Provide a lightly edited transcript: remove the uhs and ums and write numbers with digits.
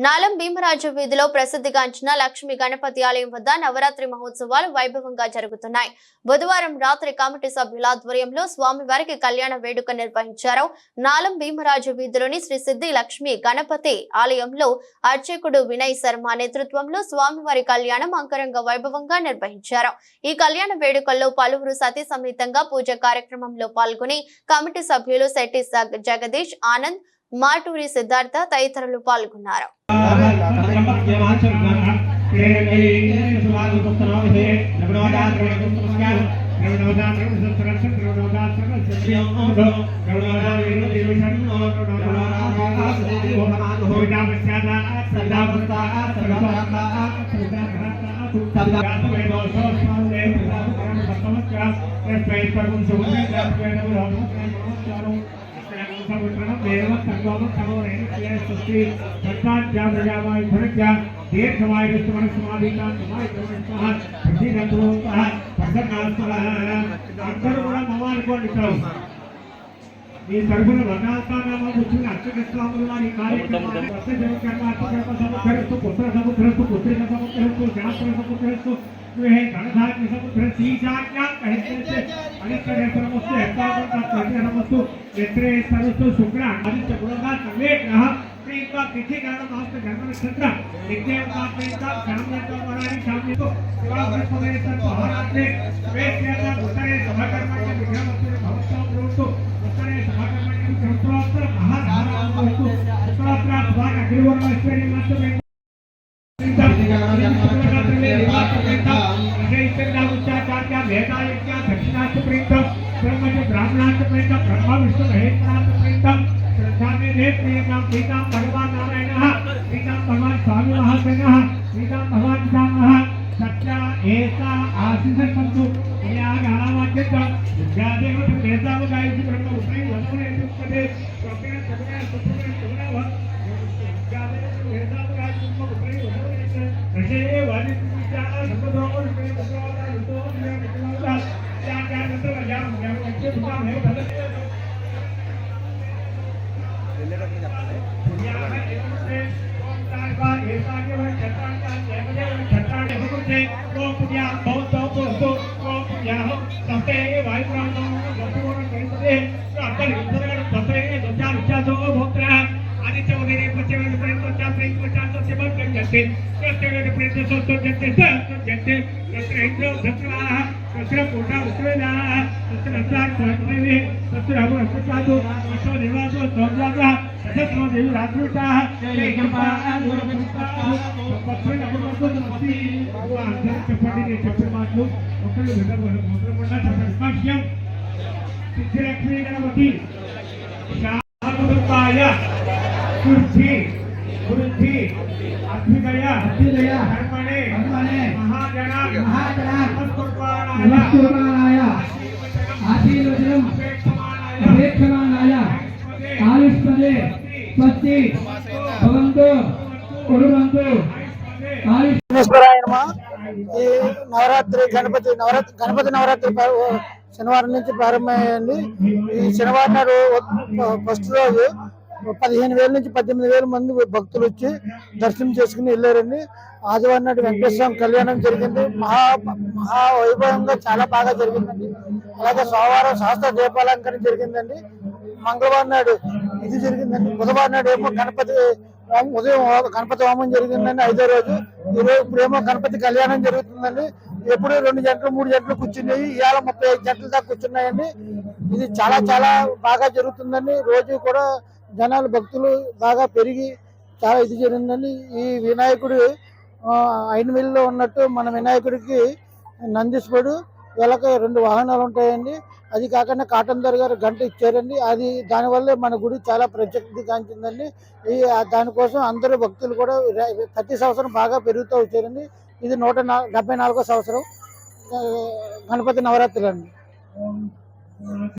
నాలం భీమరాజు వీధిలో ప్రసిద్ధిగాంచిన లక్ష్మీ గణపతి ఆలయం వద్ద నవరాత్రి మహోత్సవాలు వైభవంగా జరుగుతున్నాయి. బుధవారం రాత్రి కమిటీ సభ్యుల ఆధ్వర్యంలో స్వామివారికి కళ్యాణ వేడుక నిర్వహించారు. నాలం భీమరాజు వీధిలోని శ్రీ సిద్ధి లక్ష్మీ గణపతి ఆలయంలో అర్చకుడు వినయ్ శర్మ నేతృత్వంలో స్వామివారి కళ్యాణం అంగరంగ వైభవంగా నిర్వహించారు. ఈ కళ్యాణ వేడుకల్లో పలువురు సతీ సమేతంగా పూజ కార్యక్రమంలో పాల్గొని కమిటీ సభ్యులు శెట్టి జగదీష్, ఆనంద్, మాటూరి సిద్ధార్థ తదితరులు పాల్గొన్నారు. ఈ తరపున వర్ణాల్పానామా కూర్చుని అర్చకస్వాములు వారి కార్యక్రమాలు సముద్రస్తు పుత్ర సముద్రస్తు పుత్రిక సముద్రస్తు శాస్త్ర సముద్రస్తు గణధాన్య సముద్ర శ్రీజాజ్ఞా అనిత్యమస్తు యథామస్తు యత్రేస్తరస్తు శుక్ర ఆదిత్య గుణగా సర్వే గ్రహ ప్రీత తిథి గణమాస్త జన్మ నక్షత్ర నిత్యవతా ప్రీత శామ్యతోమరాని శామ్యతో శివాగ్రస్వవేశ మహారాత్రే వేశ్యత ఉత్తరే సభకర్మణ్య విఘ్నమస్తు భవత్వం ప్రోక్తు ఉత్తరే సభకర్మణ్య చంద్రోత్తర మహాధారామస్తు ఉత్తరాత్ర స్వాగ గిరివర్ణేశ్వరి మాత్రమే भगवान नारायण भगवान स्वामी महासेन भगवान सत्या ऐसा आशीष संतु सिद्धिलक्ष्मी गणपति शाहरुद्धाय कुर्सी कुर्सी अभ्युदया धर्मणे महाजना नमस्कुर्वाणाय आशीर्वचनम् अपेक्षमाणाय आयुष्मदे स्वस्ति भवन्तु कुर्वन्तु ఈ నవరాత్రి గణపతి నవరాత్రి శనివారం నుంచి ప్రారంభమయ్యండి. ఈ శనివారం నాడు ఫస్ట్ రోజు 15,000 నుంచి 18,000 మంది భక్తులు వచ్చి దర్శనం చేసుకుని వెళ్ళారండి. ఆదివారం నాడు వెంకటేశ్వర కళ్యాణం జరిగింది. మహా వైభవంగా చాలా బాగా జరిగిందండి. అలాగే సోమవారం శాస్త్ర దీపాలంకరణ జరిగిందండి. మంగళవారం నాడు ఇది జరిగిందండి. బుధవారం నాడు ఏమో ఉదయం గణపతి హోమం జరిగిందండి 5వ రోజు. ఇప్పుడేమో గణపతి కళ్యాణం జరుగుతుందండి. ఎప్పుడు 2 గంటలు 3 గంటలు కూర్చున్నాయి, ఇవాళ 35 గంటల దాకా కూర్చున్నాయండి. ఇది చాలా చాలా బాగా జరుగుతుందండి. రోజు కూడా జనాలు భక్తులు బాగా పెరిగి చాలా ఇది జరిగిందండి. ఈ వినాయకుడు ఐనవిల్లో ఉన్నట్టు మన వినాయకుడికి నందీశ్వరుడు వీళ్ళకి 2 వాహనాలు ఉంటాయండి. అది కాకుండా కాటన్ దర్ గారు గంట ఇచ్చారండి. అది దానివల్లే మన గుడి చాలా ప్రత్యేకత కాంచిందండి. దానికోసం అందరూ భక్తులు కూడా ప్రతి సంవత్సరం బాగా పెరుగుతూ వచ్చారండి. ఇది 174వ సంవత్సరం గణపతి నవరాత్రులు అండి.